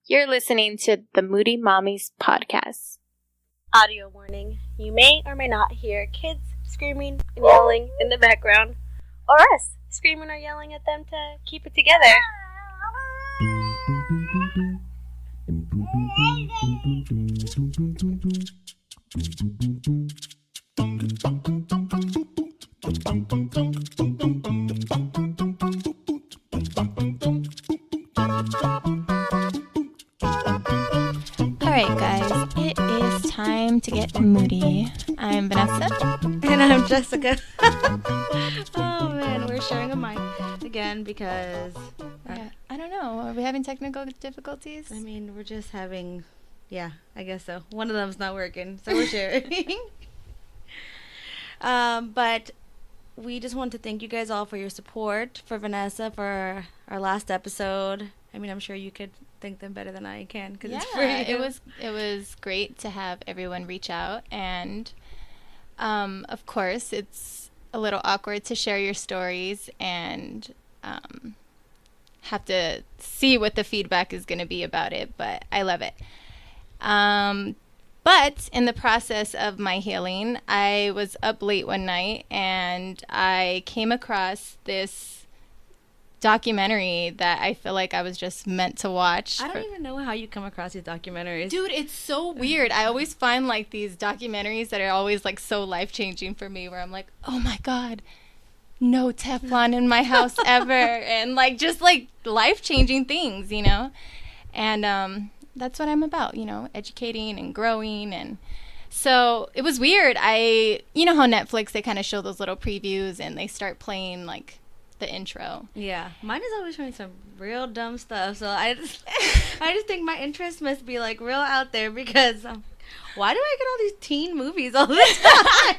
You're listening to the Moody Mommies podcast. Audio warning. You may or may not hear kids screaming and yelling in the background, or us screaming or yelling at them to keep it together. Alright guys, it is time to get moody. I'm Vanessa. And I'm Jessica. Oh man, we're sharing a mic again because... I don't know, are we having technical difficulties? I mean, we're just having... Yeah, I guess so. One of them's not working, so we're sharing. But we just want to thank you guys all for your support for Vanessa for our last episode. I mean, I'm sure you could thank them better than I can because it's free. It was great to have everyone reach out, and of course it's a little awkward to share your stories and have to see what the feedback is going to be about it, but I love it. But in the process of my healing, I was up late one night and I came across this documentary that I feel like I was just meant to watch. I don't even know how you come across these documentaries. Dude, it's so weird. I always find like these documentaries that are always like so life-changing for me, where I'm like, oh my God, no Teflon in my house ever. And like just like life-changing things, you know? And that's what I'm about, you know, educating and growing. And so it was weird. You know how Netflix, they kind of show those little previews and they start playing like the intro. Yeah, mine is always showing some real dumb stuff, so I just think my interest must be like real out there because why do I get all these teen movies all the time?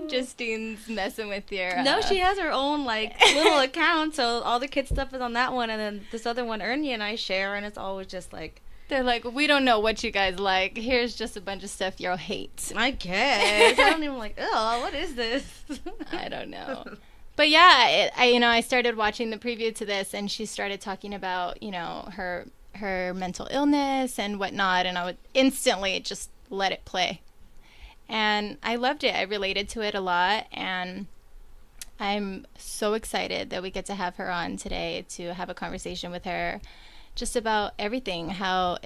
Justine's messing with your No, she has her own like little account, so all the kids stuff is on that one, and then this other one Ernie and I share, and it's always just like, they're like, we don't know what you guys like. Here's just a bunch of stuff you'll hate. I guess. I don't even like, oh, what is this? I don't know. But yeah, I started watching the preview to this, and she started talking about, you know, her mental illness and whatnot, and I would instantly just let it play. And I loved it. I related to it a lot, and I'm so excited that we get to have her on today to have a conversation with her just about everything, how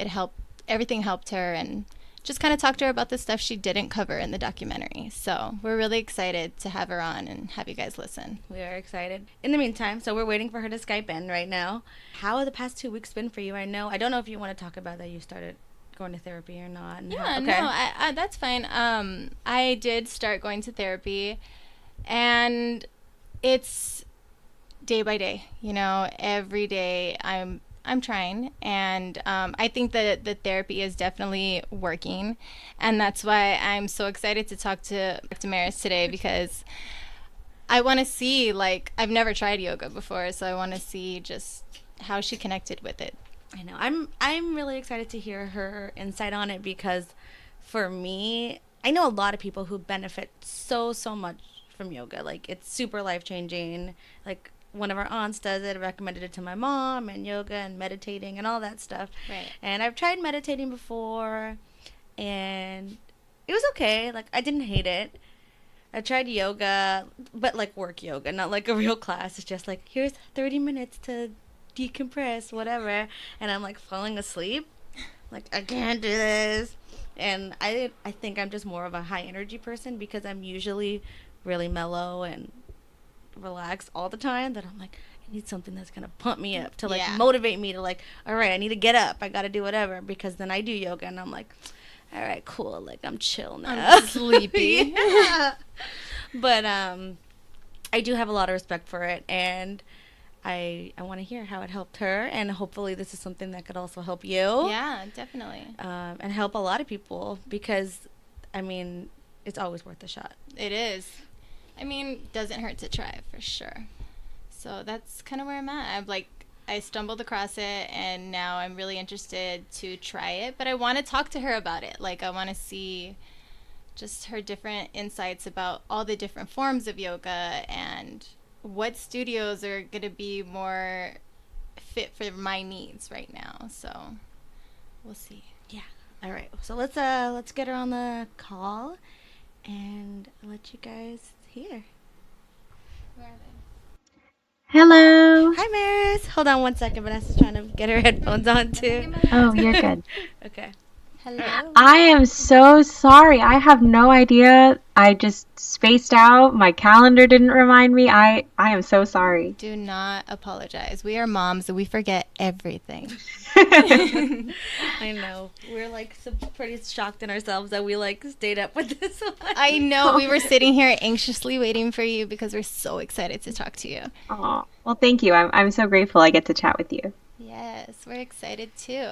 everything helped her, and just kind of talk to her about the stuff she didn't cover in the documentary. So we're really excited to have her on and have you guys listen. We are excited. In the meantime, so we're waiting for her to Skype in right now. How have the past 2 weeks been for you? I don't know if you want to talk about that you started going to therapy or not. Yeah, no, I that's fine. I did start going to therapy, and it's day by day, you know, every day I'm trying, and I think that the therapy is definitely working, and that's why I'm so excited to talk to Maris today, because I want to see, like, I've never tried yoga before, so I want to see just how she connected with it. I know. I'm really excited to hear her insight on it, because for me, I know a lot of people who benefit so much from yoga. Like, it's super life-changing. Like, one of our aunts does it, recommended it to my mom, and yoga and meditating and all that stuff. Right. And I've tried meditating before, and it was okay. Like, I didn't hate it. I tried yoga, but like work yoga, not like a real class. It's just like, here's 30 minutes to decompress, whatever. And I'm like falling asleep. Like, I can't do this. And I think I'm just more of a high energy person, because I'm usually really mellow and relax all the time, that I'm like, I need something that's gonna pump me up, to like motivate me to like, all right, I need to get up, I gotta do whatever, because then I do yoga and I'm like, all right, cool, like I'm chill now, I'm sleepy. Yeah. But I do have a lot of respect for it, and I want to hear how it helped her, and hopefully this is something that could also help you. Yeah, definitely. And help a lot of people, because I mean, it's always worth a shot. It is. I mean, doesn't hurt to try, for sure. So that's kind of where I'm at. I stumbled across it, and now I'm really interested to try it. But I want to talk to her about it. Like, I want to see just her different insights about all the different forms of yoga, and what studios are going to be more fit for my needs right now. So we'll see. Yeah. All right. So let's get her on the call and I'll let you guys hear. Where are they? Hello. Hi, Maris. Hold on one second. Vanessa's trying to get her headphones on too. Oh, you're good. Okay. Hello. I am so sorry. I have no idea. I just spaced out. My calendar didn't remind me. I am so sorry. Do not apologize. We are moms and we forget everything. I know. We're like pretty shocked in ourselves that we like stayed up with this one. I know. We were sitting here anxiously waiting for you because we're so excited to talk to you. Oh, well, thank you. I'm so grateful I get to chat with you. Yes, we're excited too.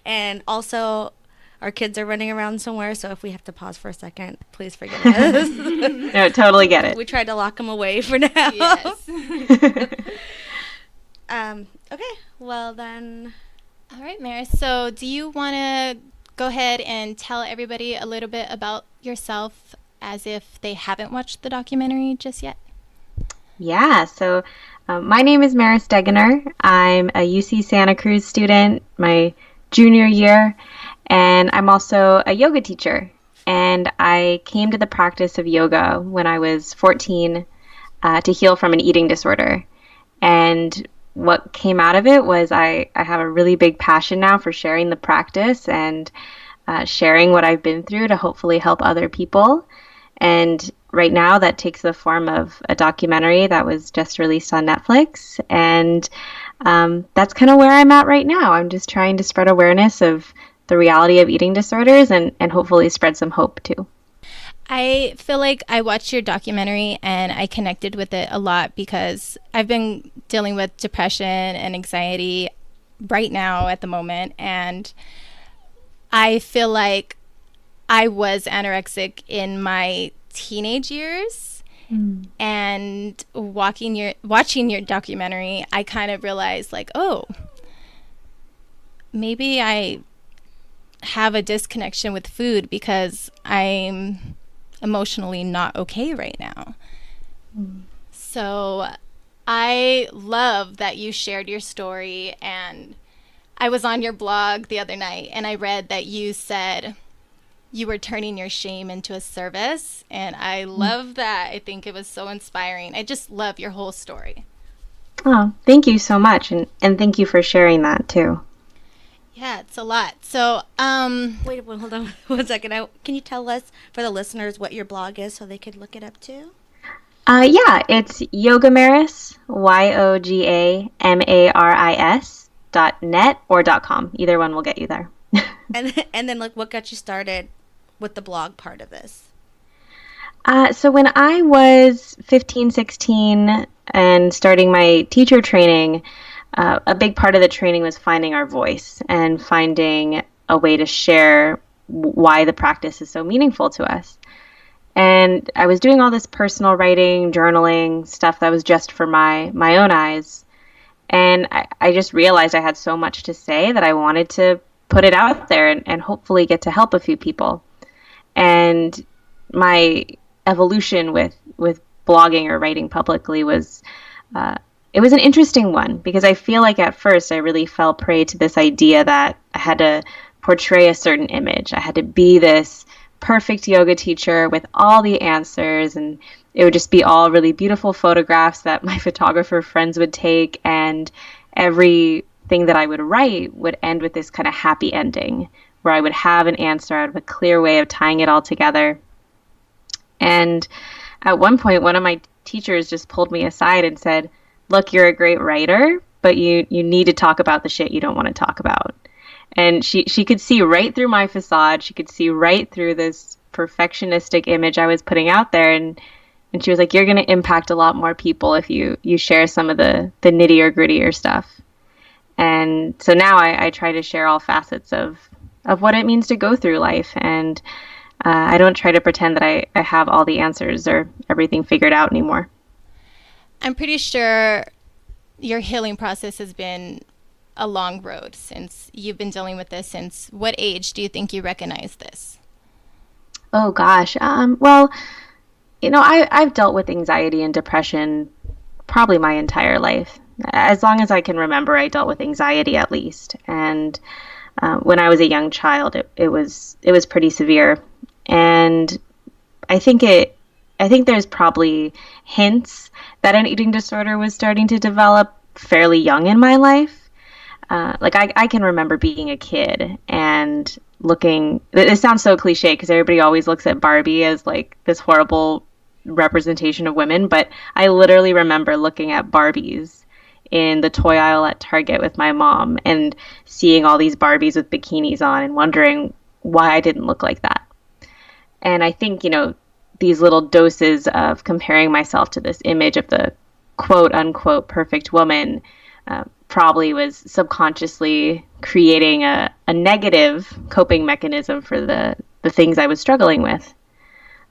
And also, our kids are running around somewhere, so if we have to pause for a second, please forgive us. No, totally get it. We tried to lock them away for now. Yes. Okay, well then. All right, Maris. So do you want to go ahead and tell everybody a little bit about yourself as if they haven't watched the documentary just yet? Yeah, so my name is Maris Degener. I'm a UC Santa Cruz student, my junior year, and I'm also a yoga teacher. And I came to the practice of yoga when I was 14 to heal from an eating disorder. And what came out of it was I have a really big passion now for sharing the practice and sharing what I've been through to hopefully help other people. And right now that takes the form of a documentary that was just released on Netflix. And that's kind of where I'm at right now. I'm just trying to spread awareness of the reality of eating disorders and hopefully spread some hope too. I feel like I watched your documentary and I connected with it a lot because I've been dealing with depression and anxiety right now at the moment. And I feel like I was anorexic in my teenage years. And watching your documentary, I kind of realized like, oh, maybe I have a disconnection with food because I'm emotionally not okay right now. So I love that you shared your story, and I was on your blog the other night and I read that you said you were turning your shame into a service, and I love that. I think it was so inspiring. I just love your whole story. Oh, thank you so much, and thank you for sharing that too. Yeah, it's a lot. So, Wait, hold on one second. Can you tell us, for the listeners, what your blog is so they could look it up too? Yeah, it's Yogamaris, YOGAMARIS.net or .com. Either one will get you there. And then like what got you started with the blog part of this? So when I was 15, 16 and starting my teacher training, a big part of the training was finding our voice and finding a way to share why the practice is so meaningful to us. And I was doing all this personal writing, journaling, stuff that was just for my own eyes. And I just realized I had so much to say that I wanted to put it out there and hopefully get to help a few people. And my evolution with blogging or writing publicly was it was an interesting one because I feel like at first I really fell prey to this idea that I had to portray a certain image. I had to be this perfect yoga teacher with all the answers, and it would just be all really beautiful photographs that my photographer friends would take, and everything that I would write would end with this kind of happy ending where I would have an answer out of a clear way of tying it all together. And at one point, one of my teachers just pulled me aside and said, "Look, you're a great writer, but you need to talk about the shit you don't want to talk about." And she could see right through my facade. She could see right through this perfectionistic image I was putting out there. And she was like, "You're going to impact a lot more people if you share some of the nitty or grittier stuff." And so now I try to share all facets of what it means to go through life. And I don't try to pretend that I have all the answers or everything figured out anymore. I'm pretty sure your healing process has been a long road since you've been dealing with this. Since what age do you think you recognize this? Oh, gosh. Well, I've dealt with anxiety and depression probably my entire life. As long as I can remember, I dealt with anxiety at least. And when I was a young child, it was pretty severe. And I think there's probably hints that an eating disorder was starting to develop fairly young in my life. Like I can remember being a kid and looking. It sounds so cliche because everybody always looks at Barbie as like this horrible representation of women, but I literally remember looking at Barbies in the toy aisle at Target with my mom and seeing all these Barbies with bikinis on and wondering why I didn't look like that. And I think, these little doses of comparing myself to this image of the quote unquote perfect woman probably was subconsciously creating a negative coping mechanism for the things I was struggling with.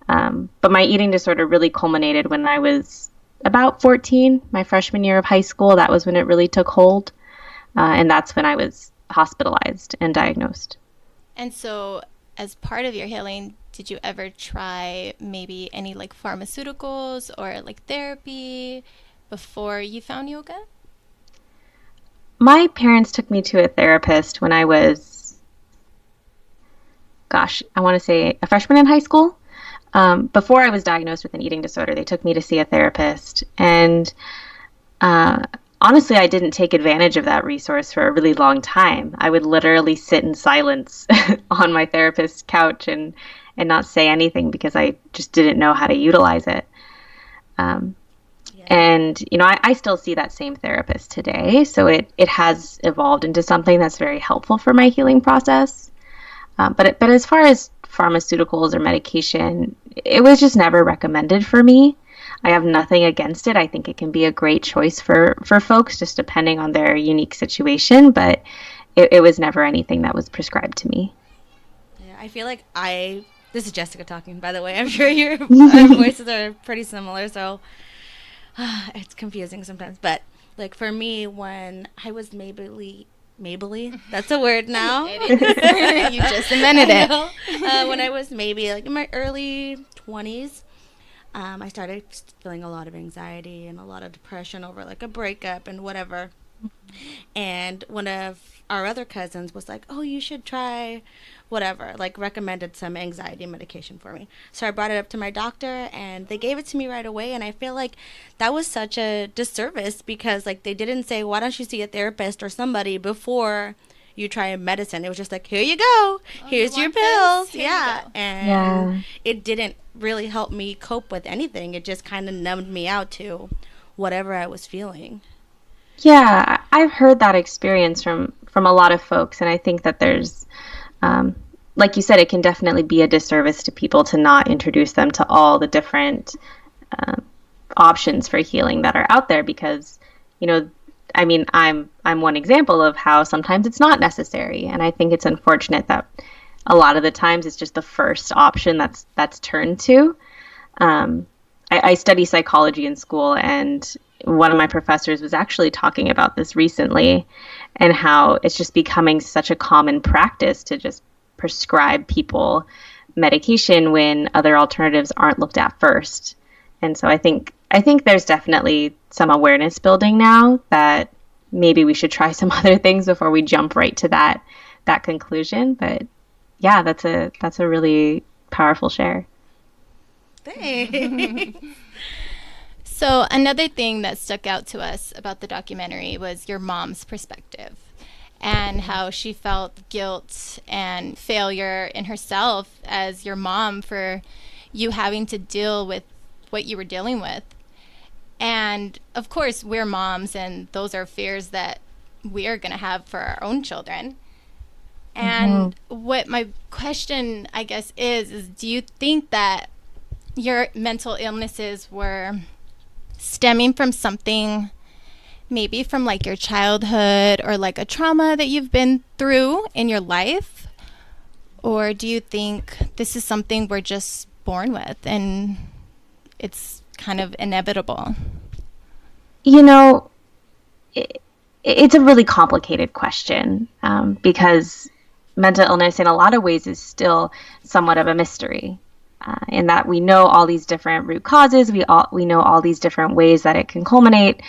But my eating disorder really culminated when I was about 14, my freshman year of high school. That was when it really took hold. And that's when I was hospitalized and diagnosed. And so, as part of your healing, did you ever try maybe any like pharmaceuticals or like therapy before you found yoga? My parents took me to a therapist when I was, I want to say a freshman in high school. Before I was diagnosed with an eating disorder, they took me to see a therapist. And honestly, I didn't take advantage of that resource for a really long time. I would literally sit in silence on my therapist's couch and not say anything because I just didn't know how to utilize it. And, I still see that same therapist today. So it has evolved into something that's very helpful for my healing process. But as far as pharmaceuticals or medication, it was just never recommended for me. I have nothing against it. I think it can be a great choice for folks, just depending on their unique situation. But it was never anything that was prescribed to me. Yeah, I feel like this is Jessica talking, by the way. I'm sure your our voices are pretty similar, so it's confusing sometimes. But like for me, when I was Maybelline, that's a word now. It is. You just invented it. When I was maybe like in my early 20s, I started feeling a lot of anxiety and a lot of depression over like a breakup and whatever. And one of our other cousins was like, oh, you should try whatever, like recommended some anxiety medication for me. So I brought it up to my doctor and they gave it to me right away. And I feel like that was such a disservice because like they didn't say, why don't you see a therapist or somebody before you try medicine. It was just like, here you go. Here's your pills. Yeah. And it didn't really help me cope with anything. It just kind of numbed me out to whatever I was feeling. Yeah, I've heard that experience from a lot of folks, and I think that there's, like you said, it can definitely be a disservice to people to not introduce them to all the different options for healing that are out there because, I mean, I'm one example of how sometimes it's not necessary, and I think it's unfortunate that a lot of the times it's just the first option that's turned to. I study psychology in school, and one of my professors was actually talking about this recently and how it's just becoming such a common practice to just prescribe people medication when other alternatives aren't looked at first. And so I think there's definitely some awareness building now that maybe we should try some other things before we jump right to that conclusion. But yeah, that's a really powerful share. Thanks. So another thing that stuck out to us about the documentary was your mom's perspective and how she felt guilt and failure in herself as your mom for you having to deal with what you were dealing with. And of course, we're moms, and those are fears that we are going to have for our own children. And what my question, I guess, is do you think that your mental illnesses were stemming from something, maybe from like your childhood or like a trauma that you've been through in your life? Or do you think this is something we're just born with and it's kind of inevitable? It's a really complicated question because mental illness in a lot of ways is still somewhat of a mystery. In that we know all these different root causes, we know all these different ways that it can culminate,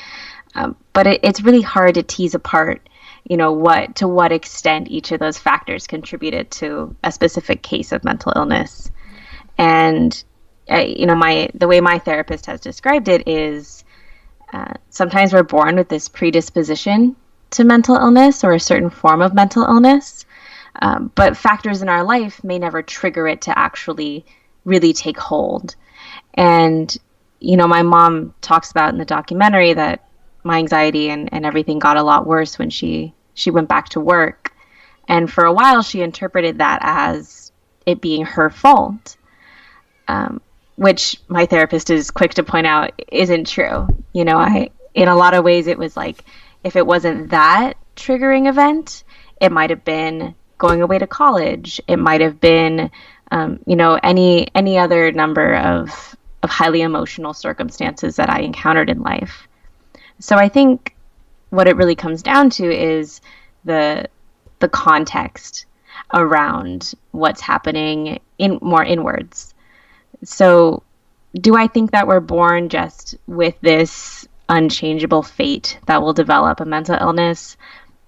But it's really hard to tease apart, to what extent each of those factors contributed to a specific case of mental illness. And the way my therapist has described it is sometimes we're born with this predisposition to mental illness or a certain form of mental illness, but factors in our life may never trigger it to actually really take hold. And my mom talks about in the documentary that my anxiety and everything got a lot worse when she went back to work. And for a while, she interpreted that as it being her fault, which my therapist is quick to point out isn't true. In a lot of ways, it was like, if it wasn't that triggering event, it might have been going away to college. It might have been, any other number of highly emotional circumstances that I encountered in life. So I think what it really comes down to is the context around what's happening more inwards. So do I think that we're born just with this unchangeable fate that will develop a mental illness?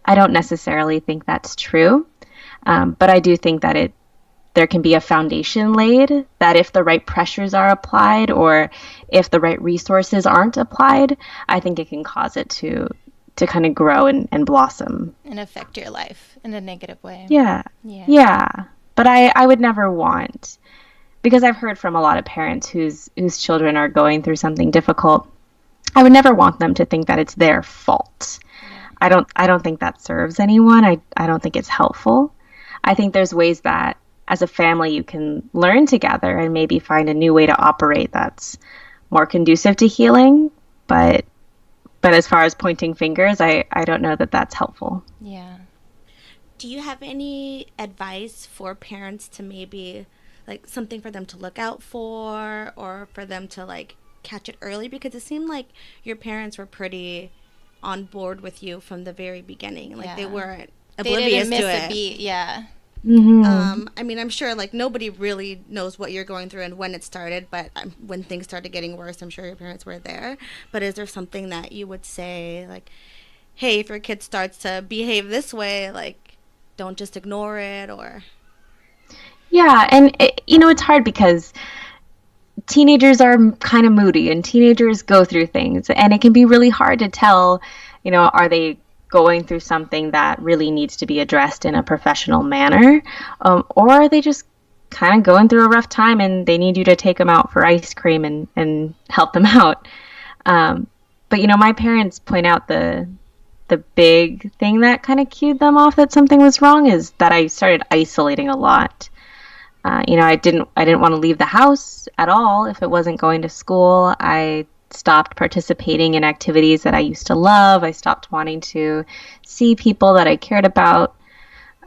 I don't necessarily think that's true. But I do think that there can be a foundation laid that if the right pressures are applied or if the right resources aren't applied, I think it can cause it to kind of grow and blossom. And affect your life in a negative way. Yeah. But I would never want, because I've heard from a lot of parents whose children are going through something difficult, I would never want them to think that it's their fault. Yeah. I don't think that serves anyone. I don't think it's helpful. I think there's ways that as a family you can learn together and maybe find a new way to operate that's more conducive to healing. But as far as pointing fingers, I don't know that that's helpful. Yeah. Do you have any advice for parents to maybe, like, something for them to look out for or for them to, like, catch it early? Because it seemed like your parents were pretty on board with you from the very beginning. Like, they weren't oblivious to it. They didn't miss a beat, yeah. Mm-hmm. I mean, I'm sure, like, nobody really knows what you're going through and when it started, but when things started getting worse, I'm sure your parents were there. But is there something that you would say, like, hey, if your kid starts to behave this way, like, don't just ignore it, or... Yeah, and, it's hard because teenagers are kind of moody and teenagers go through things, and it can be really hard to tell, are they going through something that really needs to be addressed in a professional manner, or are they just kind of going through a rough time and they need you to take them out for ice cream and help them out. But my parents point out the big thing that kind of cued them off that something was wrong is that I started isolating a lot. I didn't want to leave the house at all if it wasn't going to school. I stopped participating in activities that I used to love. I stopped wanting to see people that I cared about.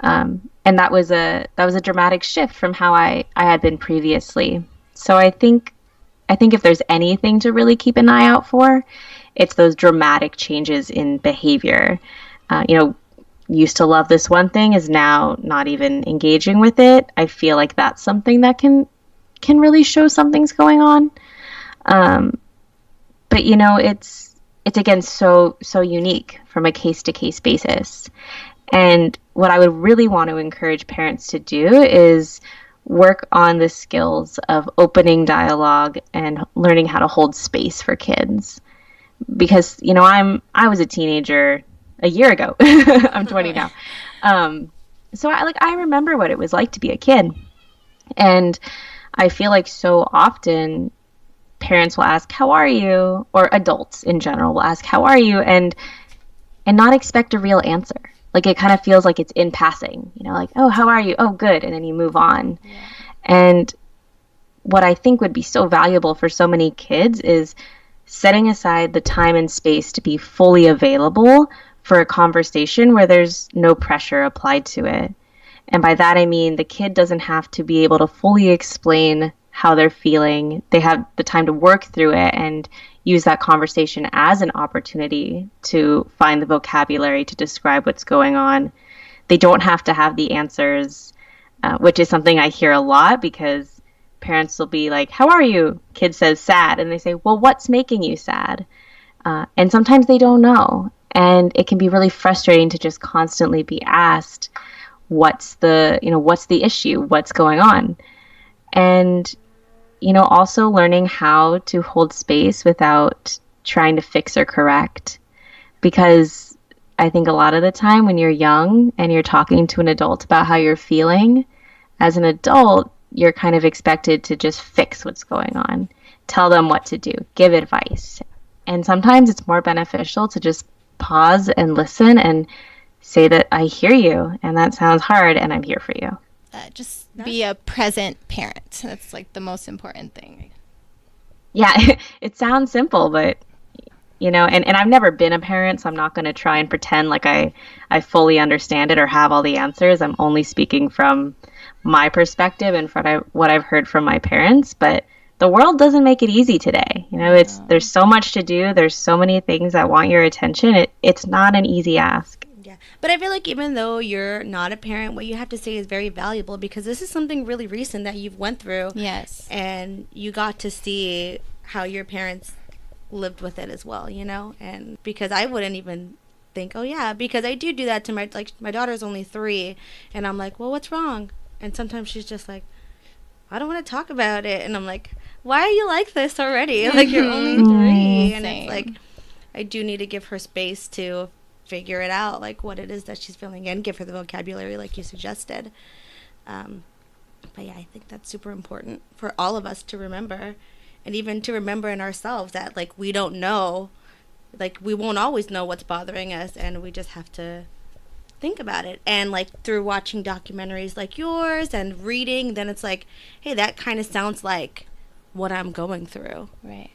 And that was a dramatic shift from how I had been previously. So I think if there's anything to really keep an eye out for, it's those dramatic changes in behavior. Used to love this one thing is now not even engaging with it. I feel like that's something that can really show something's going on. But it's again so unique from a case to case basis. And what I would really want to encourage parents to do is work on the skills of opening dialogue and learning how to hold space for kids. Because I was a teenager a year ago. I'm 20 now. So I remember what it was like to be a kid. And I feel like so often parents will ask, "How are you?" Or adults in general will ask, "How are you?" And not expect a real answer. Like, it kind of feels like it's in passing, like, "Oh, how are you?" "Oh, good." And then you move on. Yeah. And what I think would be so valuable for so many kids is setting aside the time and space to be fully available for a conversation where there's no pressure applied to it. And by that, I mean the kid doesn't have to be able to fully explain how they're feeling. They have the time to work through it and use that conversation as an opportunity to find the vocabulary to describe what's going on. They don't have to have the answers, which is something I hear a lot because parents will be like, "How are you?" Kid says sad, and they say, "Well, what's making you sad?" And sometimes they don't know. And it can be really frustrating to just constantly be asked, what's the issue? What's going on? And, also learning how to hold space without trying to fix or correct. Because I think a lot of the time when you're young and you're talking to an adult about how you're feeling, as an adult, you're kind of expected to just fix what's going on, tell them what to do, give advice. And sometimes it's more beneficial to just pause and listen and say that I hear you and that sounds hard and I'm here for you. Just be a present parent. That's like the most important thing. Yeah, it sounds simple, but and I've never been a parent, so I'm not going to try and pretend like I fully understand it or have all the answers. I'm only speaking from my perspective and from what I've heard from my parents, but the world doesn't make it easy today. There's so much to do. There's so many things that want your attention. It's not an easy ask. Yeah. But I feel like even though you're not a parent, what you have to say is very valuable because this is something really recent that you've went through. Yes. And you got to see how your parents lived with it as well, and because I wouldn't even think, oh yeah, because I do that to my daughter's only 3 and I'm like, well, what's wrong? And sometimes she's just like, I don't want to talk about it. And I'm like, why are you like this already? Like, you're only 3. And Same. it's like, I do need to give her space to figure it out, like what it is that she's feeling and give her the vocabulary like you suggested. But yeah, I think that's super important for all of us to remember. And even to remember in ourselves that, like, we don't know, like, we won't always know what's bothering us, and we just have to think about it. And, like, through watching documentaries like yours and reading, then it's like, hey, that kind of sounds like what I'm going through. Right.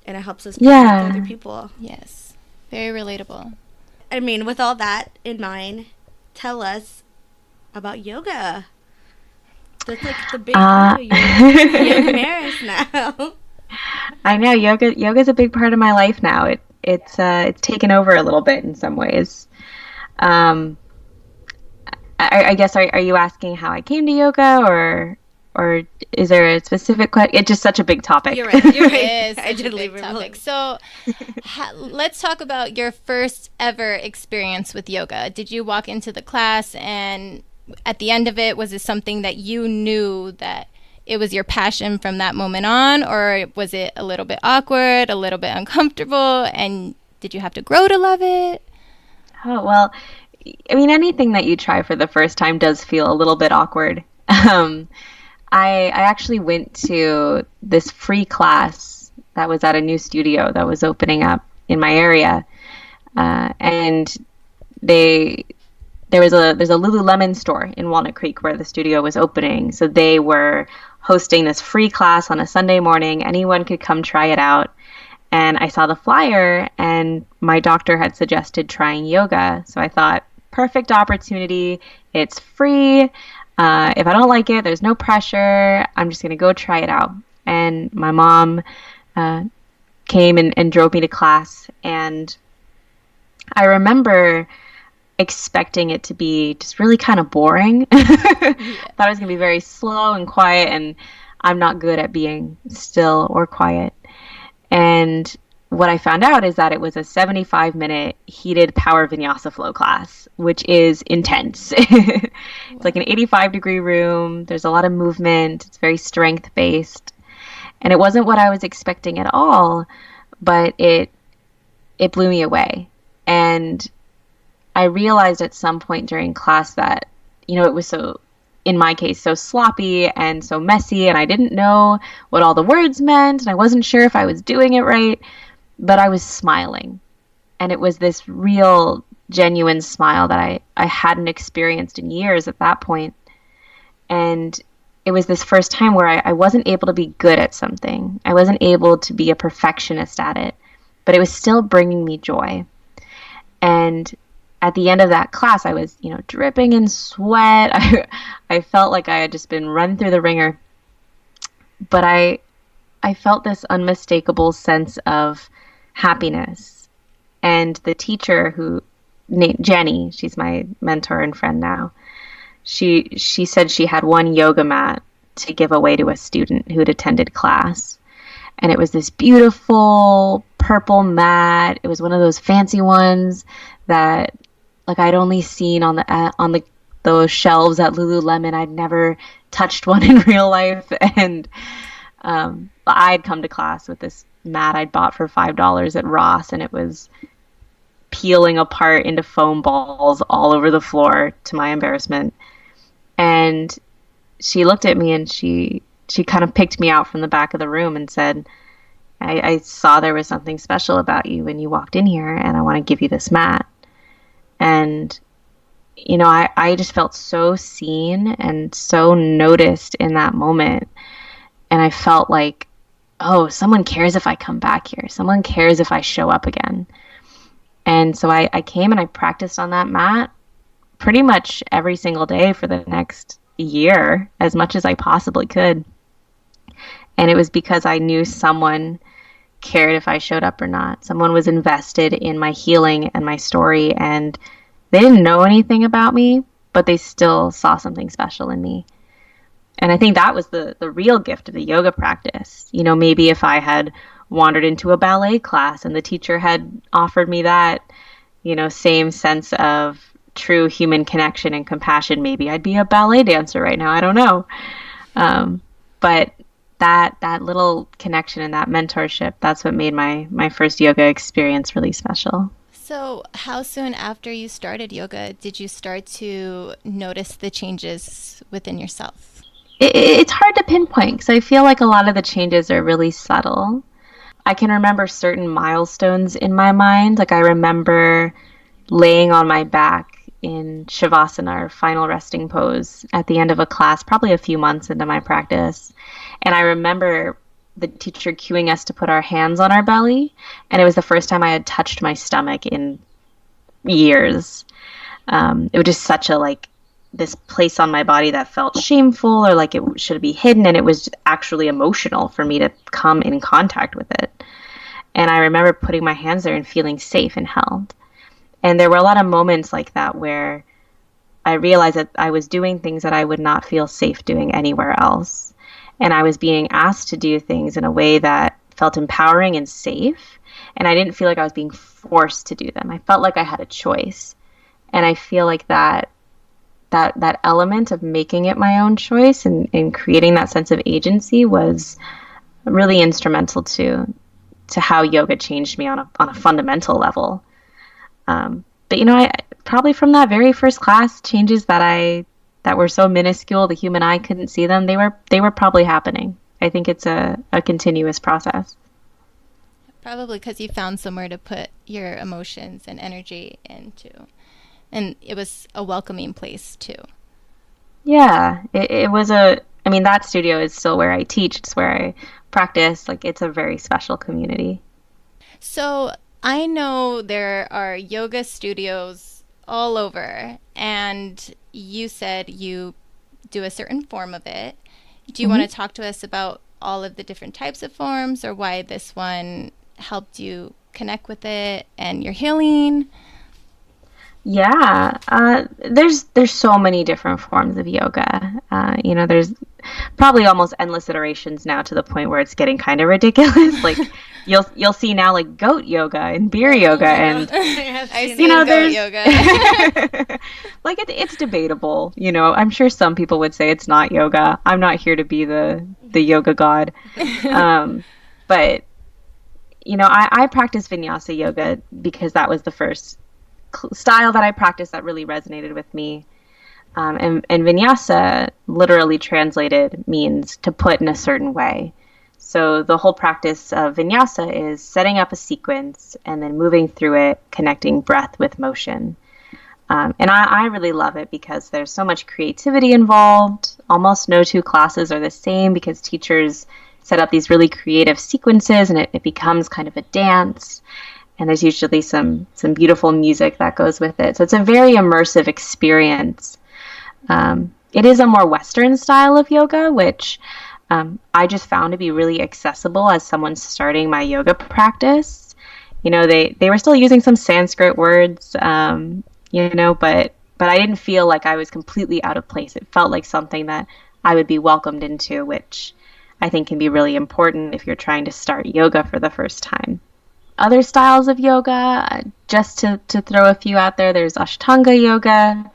And it helps us connect with other people. Yes. Very relatable. I mean, with all that in mind, tell us about yoga. That's, like, the big part of yoga Maris now. I know yoga's a big part of my life now. It's taken over a little bit in some ways. I guess are you asking how I came to yoga or is there a specific question? It's just such a big topic. You're right. It is I did a leave big it topic. So let's talk about your first ever experience with yoga. Did you walk into the class and at the end of it, was it something that you knew that it was your passion from that moment on, or was it a little bit awkward, a little bit uncomfortable, and did you have to grow to love it? Oh, well, I mean, anything that you try for the first time does feel a little bit awkward. I actually went to this free class that was at a new studio that was opening up in my area, and there's a Lululemon store in Walnut Creek where the studio was opening. So they were hosting this free class on a Sunday morning. Anyone could come try it out. And I saw the flyer and my doctor had suggested trying yoga. So I thought, perfect opportunity. It's free. If I don't like it, there's no pressure. I'm just going to go try it out. And my mom came and drove me to class. And I remember expecting it to be just really kind of boring. Thought it was going to be very slow and quiet, and I'm not good at being still or quiet. And what I found out is that it was a 75-minute heated power vinyasa flow class, which is intense. It's like an 85-degree room. There's a lot of movement. It's very strength-based. And it wasn't what I was expecting at all, but it blew me away. And I realized at some point during class that, it was so, in my case, so sloppy and so messy, and I didn't know what all the words meant, and I wasn't sure if I was doing it right, but I was smiling. And it was this real, genuine smile that I hadn't experienced in years at that point. And it was this first time where I wasn't able to be good at something. I wasn't able to be a perfectionist at it, but it was still bringing me joy. And at the end of that class, I was, dripping in sweat. I felt like I had just been run through the ringer. But I felt this unmistakable sense of happiness. And the teacher named Jenny, she's my mentor and friend now, she said she had one yoga mat to give away to a student who had attended class. And it was this beautiful purple mat. It was one of those fancy ones that like I'd only seen on the those shelves at Lululemon. I'd never touched one in real life, and I'd come to class with this mat I'd bought for $5 at Ross, and it was peeling apart into foam balls all over the floor to my embarrassment. And she looked at me and she kind of picked me out from the back of the room and said, I saw there was something special about you when you walked in here, and I want to give you this mat. And, you know, I just felt so seen and so noticed in that moment. And I felt like, oh, someone cares if I come back here. Someone cares if I show up again. And so I came and I practiced on that mat pretty much every single day for the next year, as much as I possibly could. And it was because I knew someone cared if I showed up or not. Someone was invested in my healing and my story, and they didn't know anything about me, but they still saw something special in me. And I think that was the real gift of the yoga practice. You know, maybe if I had wandered into a ballet class and the teacher had offered me that, you know, same sense of true human connection and compassion, maybe I'd be a ballet dancer right now. I don't know. But that little connection and that mentorship, that's what made my first yoga experience really special. So how soon after you started yoga did you start to notice the changes within yourself? It's hard to pinpoint because I feel like a lot of the changes are really subtle. I can remember certain milestones in my mind. Like I remember laying on my back in Shavasana, or final resting pose, at the end of a class, probably a few months into my practice. And I remember the teacher cueing us to put our hands on our belly. And it was the first time I had touched my stomach in years. It was just such a this place on my body that felt shameful or like it should be hidden, and it was actually emotional for me to come in contact with it. And I remember putting my hands there and feeling safe and held. And there were a lot of moments like that where I realized that I was doing things that I would not feel safe doing anywhere else. And I was being asked to do things in a way that felt empowering and safe. And I didn't feel like I was being forced to do them. I felt like I had a choice. And I feel like that element of making it my own choice and creating that sense of agency was really instrumental to how yoga changed me on a fundamental level. But you know, I probably from that very first class, changes that were so minuscule the human eye couldn't see them, they were probably happening. I think it's a continuous process. Probably because you found somewhere to put your emotions and energy into. And it was a welcoming place, too. Yeah, it was that studio is still where I teach. It's where I practice. Like, it's a very special community. So I know there are yoga studios all over, and you said you do a certain form of it. Do you want to talk to us about all of the different types of forms, or why this one helped you connect with it and your healing? Yeah, there's so many different forms of yoga. There's probably almost endless iterations now, to the point where it's getting kind of ridiculous. Like you'll see now like goat yoga and beer yoga, and I see goat yoga. Like it's debatable. You know, I'm sure some people would say it's not yoga. I'm not here to be the yoga god, but you know, I practice vinyasa yoga because that was the first style that I practiced that really resonated with me. And vinyasa, literally translated, means to put in a certain way. So the whole practice of vinyasa is setting up a sequence and then moving through it, connecting breath with motion. And I really love it because there's so much creativity involved. Almost no two classes are the same because teachers set up these really creative sequences, and it becomes kind of a dance. And there's usually some beautiful music that goes with it. So it's a very immersive experience. It is a more Western style of yoga, which I just found to be really accessible as someone starting my yoga practice. You know, they were still using some Sanskrit words, but I didn't feel like I was completely out of place. It felt like something that I would be welcomed into, which I think can be really important if you're trying to start yoga for the first time. other styles of yoga, just to throw a few out there, there's Ashtanga yoga,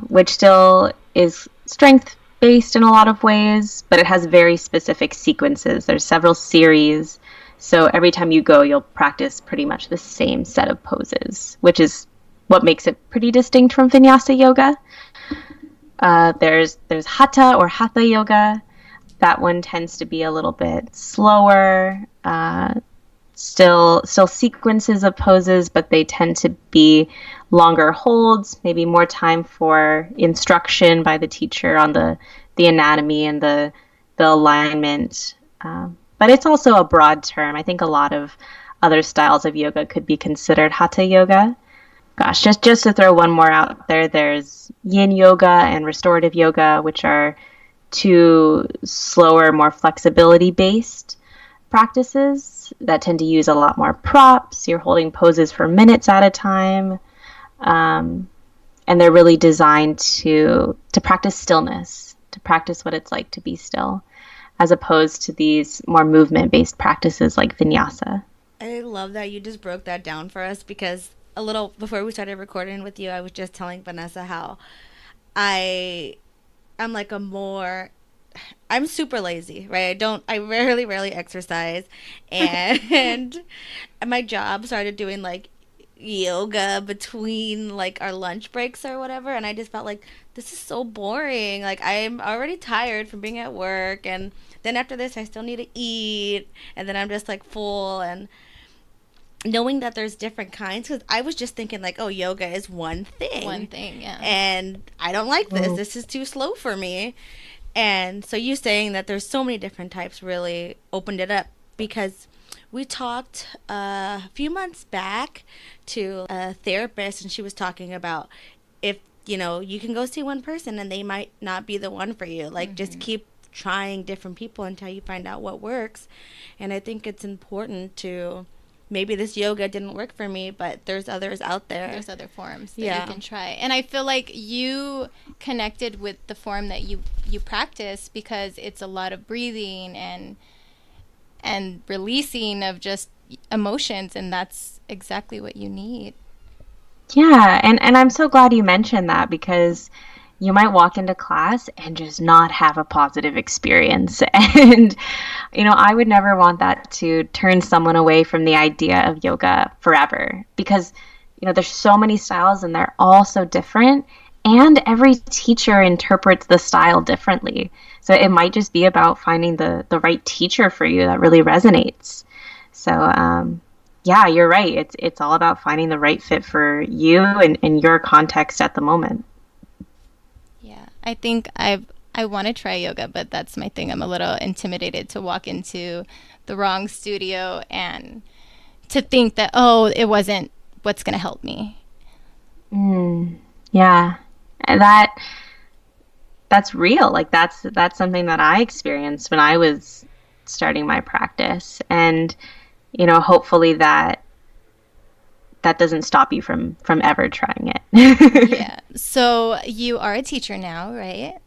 which still is strength based in a lot of ways, but it has very specific sequences. There's several series. So every time you go, you'll practice pretty much the same set of poses, which is what makes it pretty distinct from Vinyasa yoga. There's Hatha or Hatha yoga. That one tends to be a little bit slower, still sequences of poses, but they tend to be longer holds, maybe more time for instruction by the teacher on the anatomy and the alignment. But it's also a broad term. I think a lot of other styles of yoga could be considered Hatha yoga. Gosh, just to throw one more out there, there's Yin yoga and restorative yoga, which are two slower, more flexibility-based practices that tend to use a lot more props. You're holding poses for minutes at a time. And they're really designed to practice stillness, to practice what it's like to be still, as opposed to these more movement-based practices like Vinyasa. I love that you just broke that down for us, because a little before we started recording with you, I was just telling Vanessa how I'm super lazy, right? I rarely exercise, and my job started doing like yoga between like our lunch breaks or whatever, and I just felt like this is so boring. Like, I'm already tired from being at work, and then after this I still need to eat, and then I'm just like full. And knowing that there's different kinds, because I was just thinking like, oh, yoga is one thing, yeah, and I don't like this is too slow for me. And so you saying that there's so many different types really opened it up, because we talked a few months back to a therapist, and she was talking about, if you can go see one person and they might not be the one for you, like just keep trying different people until you find out what works. And I think it's important to, maybe this yoga didn't work for me, but there's others out there. There's other forms that you can try. And I feel like you connected with the form that you practice, because it's a lot of breathing and releasing of just emotions, and that's exactly what you need. Yeah, and I'm so glad you mentioned that, because you might walk into class and just not have a positive experience. And, I would never want that to turn someone away from the idea of yoga forever, because, there's so many styles and they're all so different, and every teacher interprets the style differently. So it might just be about finding the right teacher for you that really resonates. So, yeah, you're right. It's all about finding the right fit for you and your context at the moment. Yeah, I think I want to try yoga, but that's my thing. I'm a little intimidated to walk into the wrong studio and to think that, oh, it wasn't what's going to help me. Yeah, and that's real. Like that's something that I experienced when I was starting my practice, and hopefully that doesn't stop you from ever trying it. Yeah. So you are a teacher now, right?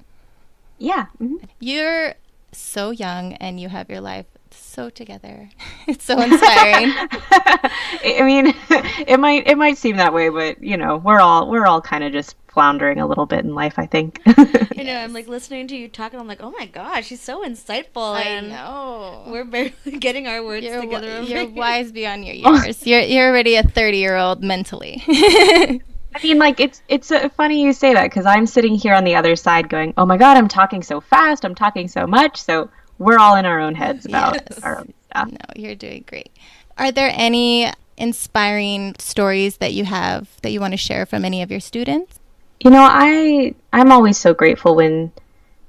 Yeah. Mm-hmm. You're so young and you have your life so together. It's so inspiring. I mean, it might seem that way, but we're all kind of just floundering a little bit in life, I think. I'm like listening to you talk, and I'm like, oh my gosh, she's so insightful. I know. We're barely getting our words together. You're wise beyond your years. You're already a 30-year-old mentally. I mean, like, it's funny you say that, because I'm sitting here on the other side going, oh my God, I'm talking so fast, I'm talking so much. So we're all in our own heads about our own stuff. No, you're doing great. Are there any inspiring stories that you have that you want to share from any of your students? I'm always so grateful when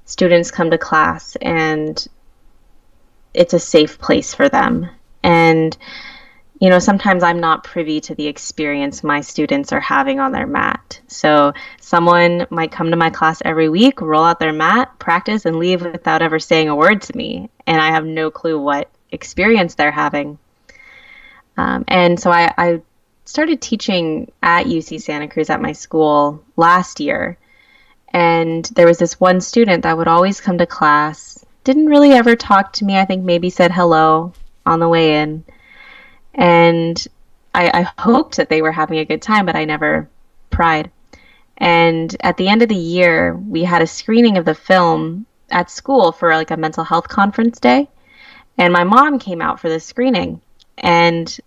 students come to class and it's a safe place for them. And, sometimes I'm not privy to the experience my students are having on their mat. So someone might come to my class every week, roll out their mat, practice, and leave without ever saying a word to me. And I have no clue what experience they're having. And so I started teaching at UC Santa Cruz at my school last year. And there was this one student that would always come to class, didn't really ever talk to me. I think maybe said hello on the way in. And I hoped that they were having a good time, but I never pried. And at the end of the year, we had a screening of the film at school for like a mental health conference day. And my mom came out for this screening. And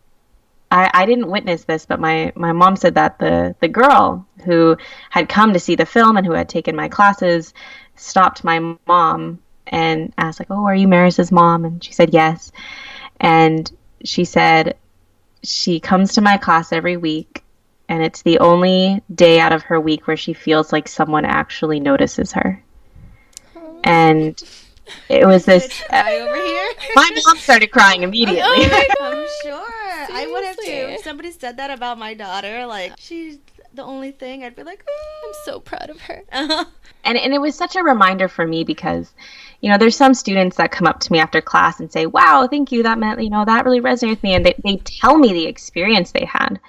I didn't witness this, but my mom said that the girl who had come to see the film and who had taken my classes stopped my mom and asked, like, oh, are you Maris's mom? And she said yes. And she said she comes to my class every week, and it's the only day out of her week where she feels like someone actually notices her. And it was this. Cry over here. My mom started crying immediately. I'm sure. I would have too. Seriously. If somebody said that about my daughter, like she's the only thing, I'd be like, oh. I'm so proud of her. And it was such a reminder for me because, there's some students that come up to me after class and say, wow, thank you. That meant, that really resonated with me. And they tell me the experience they had.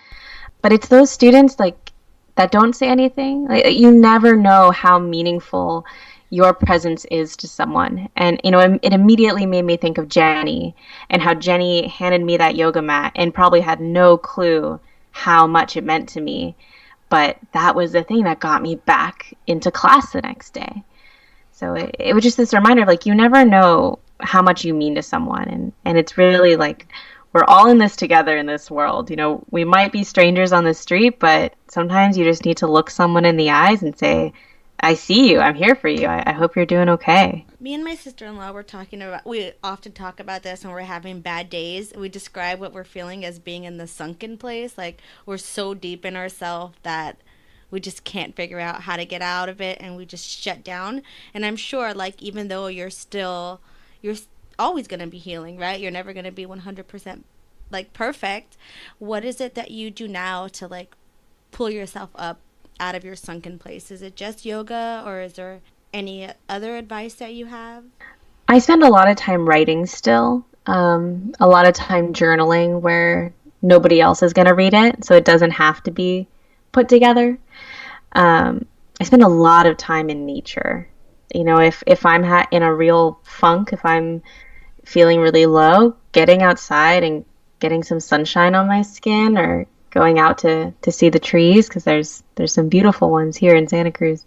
But it's those students like that don't say anything. Like, you never know how meaningful your presence is to someone. And, it immediately made me think of Jenny and how Jenny handed me that yoga mat and probably had no clue how much it meant to me. But that was the thing that got me back into class the next day. So it was just this reminder of like, you never know how much you mean to someone. And it's really like, we're all in this together in this world. We might be strangers on the street, but sometimes you just need to look someone in the eyes and say, I see you. I'm here for you. I hope you're doing okay. Me and my sister-in-law we often talk about this when we're having bad days. We describe what we're feeling as being in the sunken place. Like we're so deep in ourselves that we just can't figure out how to get out of it, and we just shut down. And I'm sure, like, even though you're always going to be healing, right? You're never going to be 100% like perfect. What is it that you do now to like pull yourself up out of your sunken place? Is it just yoga, or is there any other advice that you have? I spend a lot of time writing still, a lot of time journaling where nobody else is going to read it, so it doesn't have to be put together. I spend a lot of time in nature. If I'm in a real funk, if I'm feeling really low, getting outside and getting some sunshine on my skin, or going out to see the trees, because there's some beautiful ones here in Santa Cruz.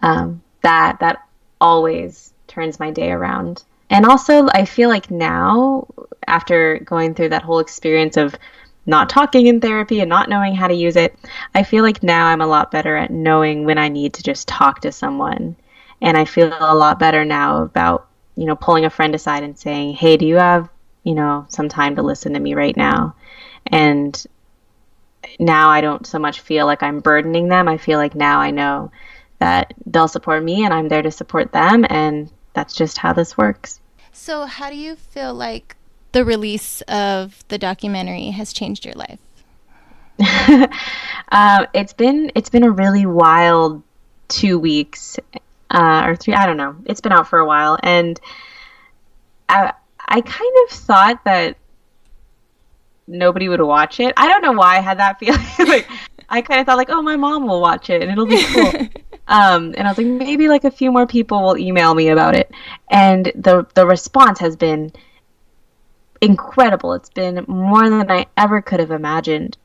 That always turns my day around. And also, I feel like now, after going through that whole experience of not talking in therapy and not knowing how to use it, I feel like now I'm a lot better at knowing when I need to just talk to someone. And I feel a lot better now about, pulling a friend aside and saying, hey, do you have, some time to listen to me right now? And now I don't so much feel like I'm burdening them. I feel like now I know that they'll support me and I'm there to support them, and that's just how this works. So how do you feel like the release of the documentary has changed your life? It's been a really wild 2 weeks or 3. I don't know. It's been out for a while, and I kind of thought that nobody would watch it. I don't know why I had that feeling. Like, I kind of thought like, oh, my mom will watch it and it'll be cool. And I was like, maybe like a few more people will email me about it. And the response has been incredible. It's been more than I ever could have imagined,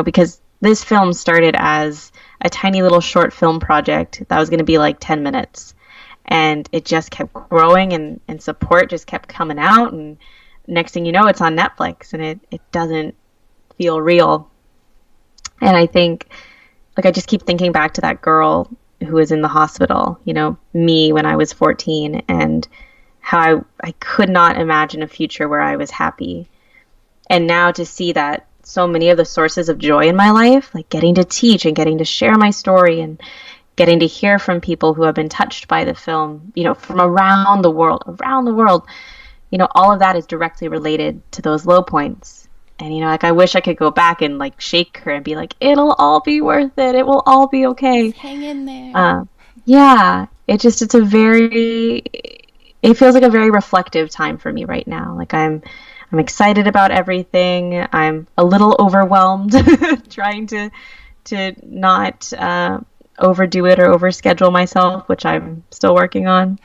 because this film started as a tiny little short film project that was going to be like 10 minutes. And it just kept growing, and support just kept coming out. And next thing you know, it's on Netflix, and it doesn't feel real. And I think, like, I just keep thinking back to that girl who was in the hospital, me when I was 14, and how I could not imagine a future where I was happy. And now to see that so many of the sources of joy in my life, like getting to teach and getting to share my story and getting to hear from people who have been touched by the film, from around the world, all of that is directly related to those low points. And, like, I wish I could go back and like shake her and be like, it'll all be worth it. It will all be okay. Just hang in there. Yeah, it feels like a very reflective time for me right now. Like I'm excited about everything. I'm a little overwhelmed trying to not overdo it or overschedule myself, which I'm still working on.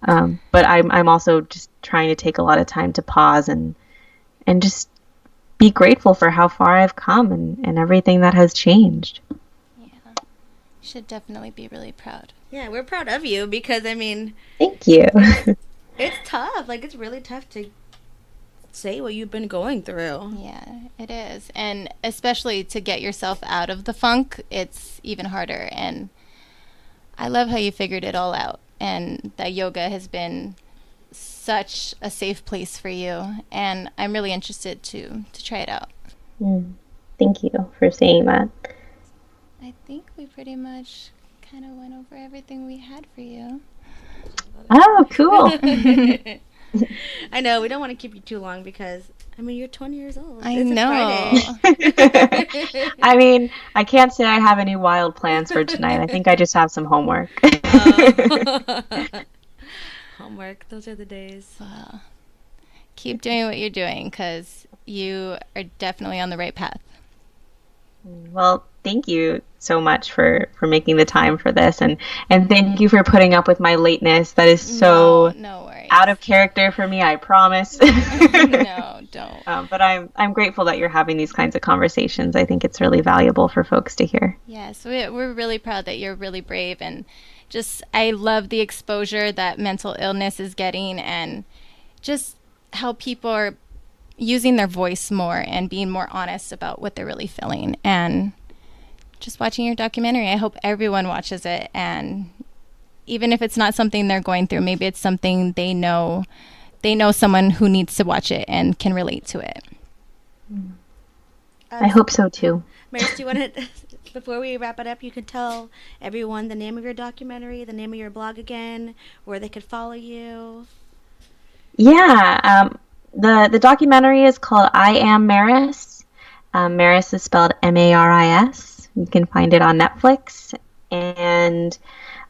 But I'm also just trying to take a lot of time to pause and just be grateful for how far I've come and everything that has changed. Yeah. You should definitely be really proud. Yeah, we're proud of you because, I mean, Thank you. it's tough. Like, it's really tough to say what you've been going through. Yeah, it is. And especially to get yourself out of the funk, it's even harder. And I love how you figured it all out and that yoga has been such a safe place for you. And I'm really interested to try it out. Thank you for saying that. I think we pretty much kind of went over everything we had for you. Oh, cool. I know, we don't want to keep you too long because, I mean, you're 20 years old. I It's a know. Friday. I mean, I can't say I have any wild plans for tonight. I think I just have some homework. Homework, those are the days. Well, keep doing what you're doing because you are definitely on the right path. Well, thank you so much for making the time for this, and thank you for putting up with my lateness. That is so no worries. out of character for me, I promise. No, don't. But I'm grateful that you're having these kinds of conversations. I think it's really valuable for folks to hear. Yes, we're really proud that you're really brave, and just I love the exposure that mental illness is getting, and just how people are using their voice more and being more honest about what they're really feeling. And just watching your documentary, I hope everyone watches it, and even if it's not something they're going through, maybe it's something they know someone who needs to watch it and can relate to it. I hope so too. Maris, do you want to, before we wrap it up, you could tell everyone the name of your documentary, the name of your blog again, where they could follow you? Yeah, the documentary is called I Am Maris. Maris is spelled Maris. You can find it on Netflix. And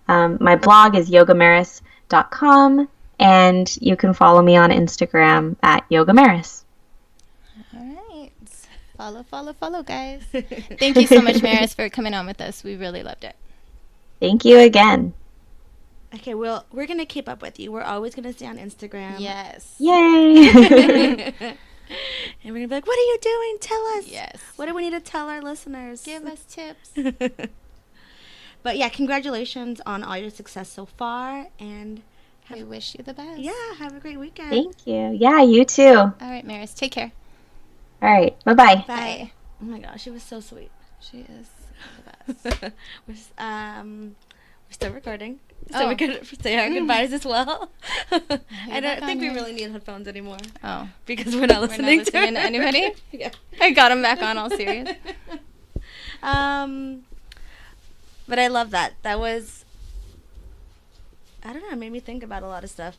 my blog is yogamaris.com. And you can follow me on Instagram at yogamaris. All right. Follow, guys. Thank you so much, Maris, for coming on with us. We really loved it. Thank you again. Okay, well, we're going to keep up with you. We're always going to stay on Instagram. Yes. Yay! And we're going to be like, what are you doing? Tell us. Yes. What do we need to tell our listeners? Give us tips. But yeah, congratulations on all your success so far. And we wish you the best. Yeah, have a great weekend. Thank you. Yeah, you too. All right, Maris, take care. All right, bye-bye. Bye. Oh my gosh, she was so sweet. She is the best. We're still recording, so we could say our goodbyes as well. I don't think we really need headphones anymore. Oh, because we're not listening to anybody. Yeah, I got them back on, all serious. But I love that. That was, I don't know, it made me think about a lot of stuff.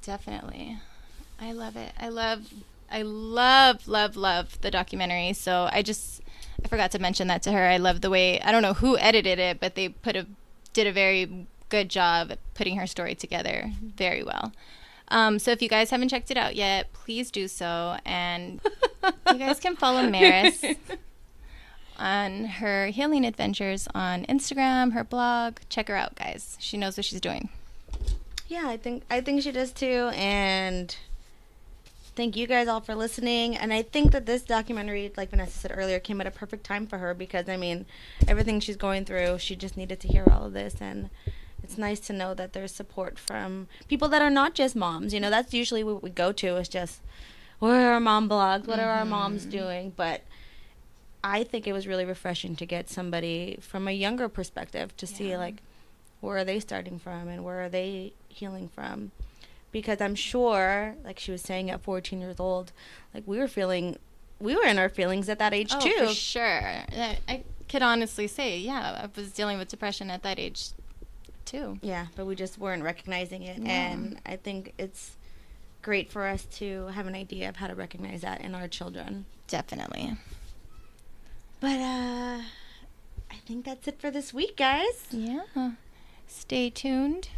Definitely. I love it. I love the documentary. So I forgot to mention that to her. I love the way, I don't know who edited it, but they did a very good job at putting her story together very well. So if you guys haven't checked it out yet, please do so. And you guys can follow Maris on her healing adventures on Instagram, her blog. Check her out, guys. She knows what she's doing. Yeah, I think she does too. And thank you guys all for listening. And I think that this documentary, like Vanessa said earlier, came at a perfect time for her because, I mean, everything she's going through, she just needed to hear all of this. And it's nice to know that there's support from people that are not just moms. You know, that's usually what we go to is just, what are our mom blogs? What are our moms doing? But I think it was really refreshing to get somebody from a younger perspective to see, like, where are they starting from and where are they healing from? Because I'm sure, like she was saying, at 14 years old, like we were in our feelings at that age too. Oh, for sure. I could honestly say, yeah, I was dealing with depression at that age too. Yeah, but we just weren't recognizing it. Yeah. And I think it's great for us to have an idea of how to recognize that in our children. Definitely. But I think that's it for this week, guys. Yeah. Stay tuned.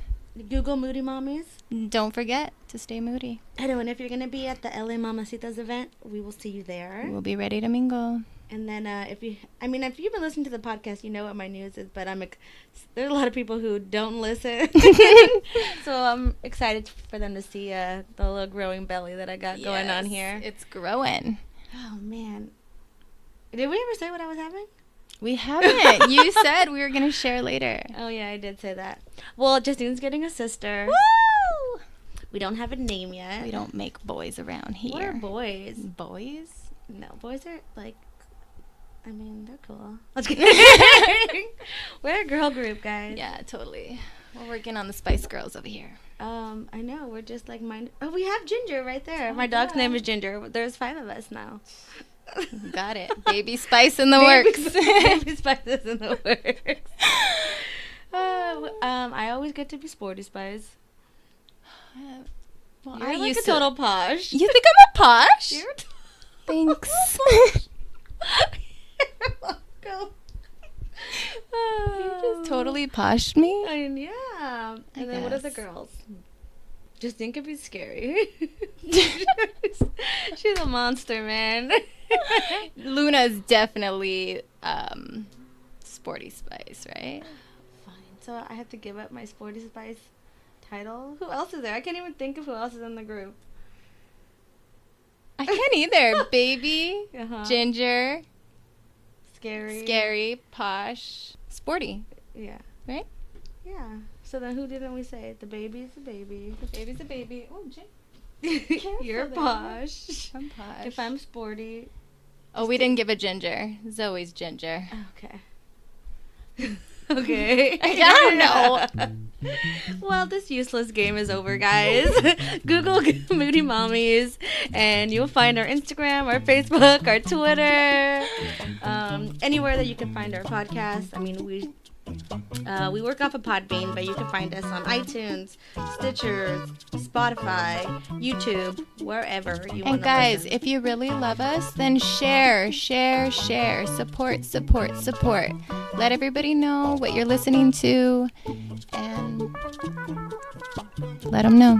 Google Moody Mommies. Don't forget to stay moody. I know, and if you're going to be at the LA Mamacitas event, we will see you there. We'll be ready to mingle. And then if you've been listening to the podcast, you know what my news is, but there's a lot of people who don't listen. So I'm excited for them to see the little growing belly that I got going on here. It's growing. Oh, man. Did we ever say what I was having? We haven't. You said we were going to share later. Oh, yeah, I did say that. Well, Justine's getting a sister. Woo! We don't have a name yet. We don't make boys around here. What are boys? Boys? No, boys are, like, I mean, they're cool. Let's get We're a girl group, guys. Yeah, totally. We're working on the Spice Girls over here. I know. We're just like Oh, we have Ginger right there. Oh, My dog's yeah. name is Ginger. There's 5 of us now. Got it. Baby Spice in the works. Baby Spice is in the works. I always get to be Sporty Spice. Well, You're I like used a total posh. You think I'm a posh? You're Thanks. You're welcome. You just totally poshed me. I mean, yeah. And then what are the guess. girls? Justine could be scary. She's a monster, man. Luna's definitely Sporty Spice, right? Fine. So I have to give up my Sporty Spice title. Who else is there? I can't even think of who else is in the group. I can't either. Baby, Uh-huh. Ginger, Scary. posh, sporty, Yeah. right? Yeah. So then who didn't we say? The baby's a baby. The baby's a baby. Oh, You're there. posh. I'm posh. If I'm sporty. Oh, we didn't give a Ginger. Zoe's Ginger. Okay. Okay. I don't know. Well, this useless game is over, guys. Google Moody Mommies, and you'll find our Instagram, our Facebook, our Twitter, anywhere that you can find our podcast. I mean, we work off of Podbean, but you can find us on iTunes, Stitcher, Spotify, YouTube, wherever you want. And guys, if you really love us, then share. Support. Let everybody know what you're listening to, and let them know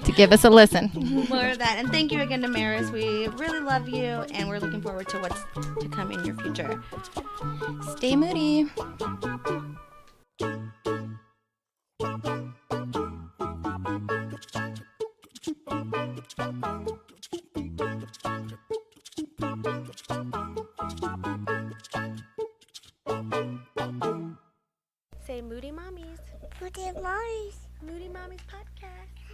to give us a listen. more of that. And thank you again to Maris. We really love you, and we're looking forward to what's to come in your future. Stay moody. Say Moody Mommies. Moody Mommies. Moody Mommies podcast.